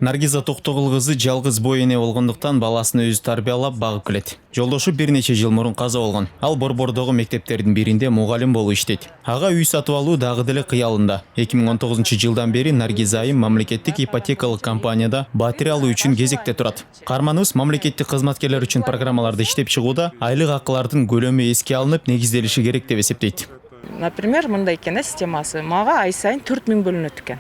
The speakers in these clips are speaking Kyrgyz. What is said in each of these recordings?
Наргиза Токтогул кызы жалгыз бой эне болгондуктан баласын өзү тарбиялап багып келет. Жолдошу бир нече жыл мурун каза болгон. Ал Борбордогу мектептердин биринде мугалим болуп иштейт. Ага үй сатып алуу дагы деле кыялында. 2019-жылдан бери Наргиза айым мамлекеттик ипотекалык компанияда батир алуу үчүн кезекте турат. Карманыбыз мамлекеттик кызматкерлер үчүн программаларды иштеп чыгууда айлык акылардын көлөмү эске алынып негизделиши керек деп эсептейт. Например, мындай экен системасы. Мага ай сайын 4000 бөлүнөт экен.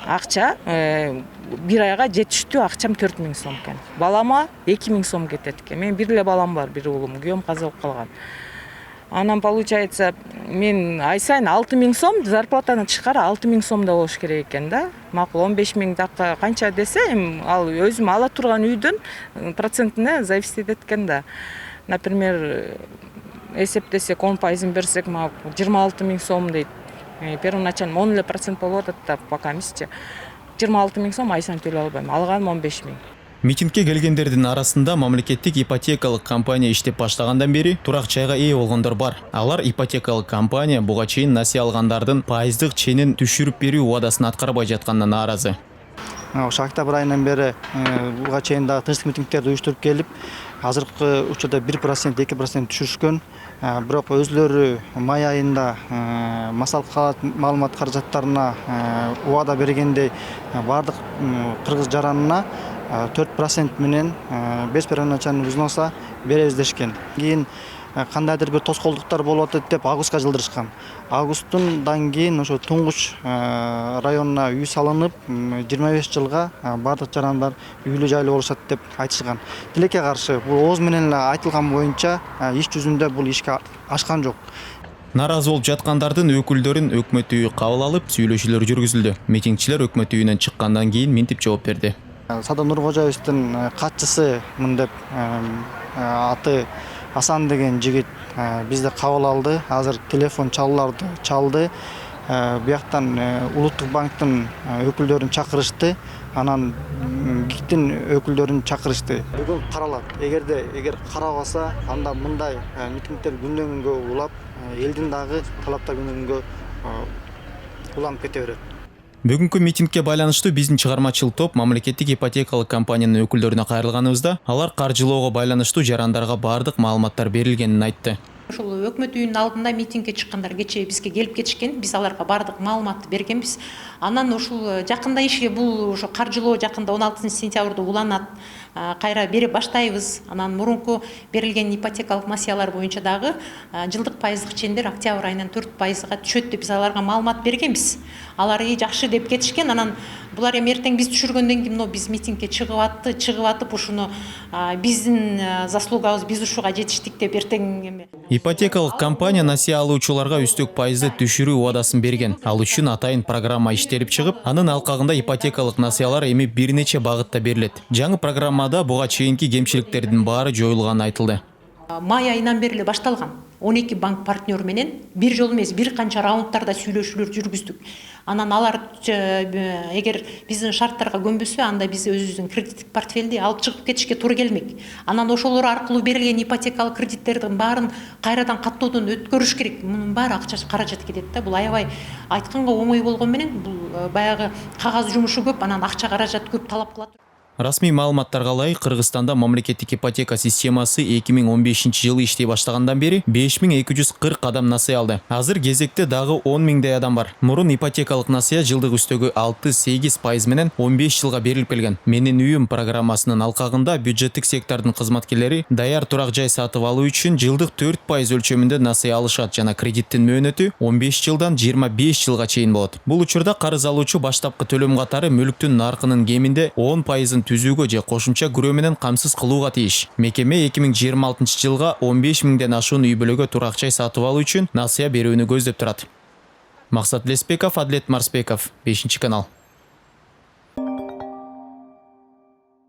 Акча бир айга жетиштүү акчам 4000 сом экен. Балама 2000 сом кетет экен. Мен бир эле балам бар, бир уулум, күйөөм каза болуп калган. Анан получается, мен ай сайын 6000 сом зарплатаны чыкара 6000 сомдо болуш керек экен да. Макул 15000 дакы канча десем, ал өзүм ала турган үйдүн процентине зависит этет экен да. Например, эсептесек 10% берсек, 26000 сом дейт. Первоначально 10% болуп атат да, пока эмесчи. 26000 сом ай сайын төлөй албайм. Алганым 15000. Митингке келгендердин арасында мамлекеттик ипотекалык компания иштеп баштагандан бери турак жайга ээ болгондор бар. Алар ипотекалык компания буга чейин насыя алгандардын пайыздык ченин түшүрүп берүү убадасын аткарбай жатканына нааразы. Ошо октябрь айынан бери буга чейин дагы тынчтык митингтерди уюштуруп келип, азыркы учурда 1%, 2% түшүрүшкөн. Бирок өзлөрү май айында массалык маалымат каражаттарына убада бергендей бардык кыргыз жаранына 4% менен без первоначальный взноса беребиз дешкен. Кийин кандайдыр бир тоскоолдуктар болуп атат деп августка жылдырышкан. Августтан кийин ошо Туңгуч районуна үй салынып, 25 жылга бардык жарандар үйлүү жайлуу болушат деп айтышкан. Тилекке каршы бул ооз менен эле айтылган боюнча иш жүзүндө бул ишке ашкан жок. Наразы болуп жаткандардын өкүлдөрүн өкмөт үйү кабыл алып, сүйлөшүүлөр жүргүзүлдү. Митингчилер өкмөт үйүнөн чыккандан кийин минтип жооп берди. Садыр Нуркожоевдун катчысы мындеп аты Асан деген жигит бизди кабыл алды. Азыр телефон чалууларды чалды. Бияктан Улуттук банктын өкүлдөрүн чакырышты. Анан ГИКтин өкүлдөрүн чакырышты. Бүгүн каралат. Эгер карабаса, анда мындай митингдер күндөн күнгө улап, элдин дагы талаптары күндөн күнгө уланып кете берет. Бүгүнкү митингке байланыштуу биздин чыгармачыл топ мамлекеттик ипотекалык компаниянын өкүлдөрүнө кайрылганыбызда, алар каржылоого байланыштуу жарандарга бардык маалыматтар берилгенин айтты. Ошол өкмөт үйүнүн алдында митингке чыккандар кечээ бизге келип кетишкен. Биз аларга бардык маалыматты бергенбиз. Анан ушул жакында ишке бул ошо каржылоо жакында 16-сентябрда уланат. Кайра бере баштайбыз. Анан мурунку берилген ипотекалык насыялар боюнча дагы жылдык пайыздык чендер октябрь айынан 4%га түшөт деп биз аларга маалымат бергенбиз. Алар жакшы деп кетишкен. Анан булар эми эртең биз түшүргөндөн кийин биз митингке чыгып атып ушуну биздин заслугабыз, биз ушуга жетиштик деп эртең эми. Ипотекалык компания насыя алуучуларга үстөк пайызды түшүрүү убадасын берген. Ал үчүн атайын программа иштелип чыгып, анын алкагында ипотекалык насыялар эми бир нече багытта берилет. Жаңы программада буга чейинки кемчиликтердин баары жоюлганы айтылды. Май айынан бери эле башталган. 12 банк партнер менен бир жолу эмес, бир канча раундтарда сүйлөшүүлөр жүргүздүк. Анан алар эгер биздин шарттарга көнбөсө, анда биз өзүбүздүн кредиттик портфелди алып чыгып кетишке туура келмек. Анан ошолор аркылуу берилген ипотекалык кредиттердин баарын кайрадан каттоодон өткөрүш керек. Мунун баары акча каражат кетет да. Бул аябай айтканга оңой болгон менен бул баягы кагаз жумушу көп, анан акча каражат көп талап кылат. Расмий маалыматтарга ылайык, Кыргызстанда мамлекеттик ипотека системасы 2015-жылы иштей баштагандан бери 5240 адам насыя алды. Азыр кезекте дагы 10 миңдей адам бар. Мурун ипотекалык насыя жылдык үстөгү 6-8% менен 15 жылга берилип келген. Менин үйүм программасынын алкагында бюджеттик сектордун кызматкерлери даяр турак жай сатып алуу үчүн жылдык 4% өлчөмүндө насыя алышат жана кредиттин мөөнөтү 15 жылдан 25 жылга чейин болот. Бул учурда карыз алуучу баштапкы төлөм катары мүлктүн наркынын кеминде 10% түзүүгө же кошумча күрөө менен камсыз кылууга тийиш. Мекеме 2026-жылга 15 миңден ашуун үй бүлөгө турак жай сатып алуу үчүн насыя берүүнү көздөп турат. Максат Леспеков, Адлет Марспеков, 5 канал.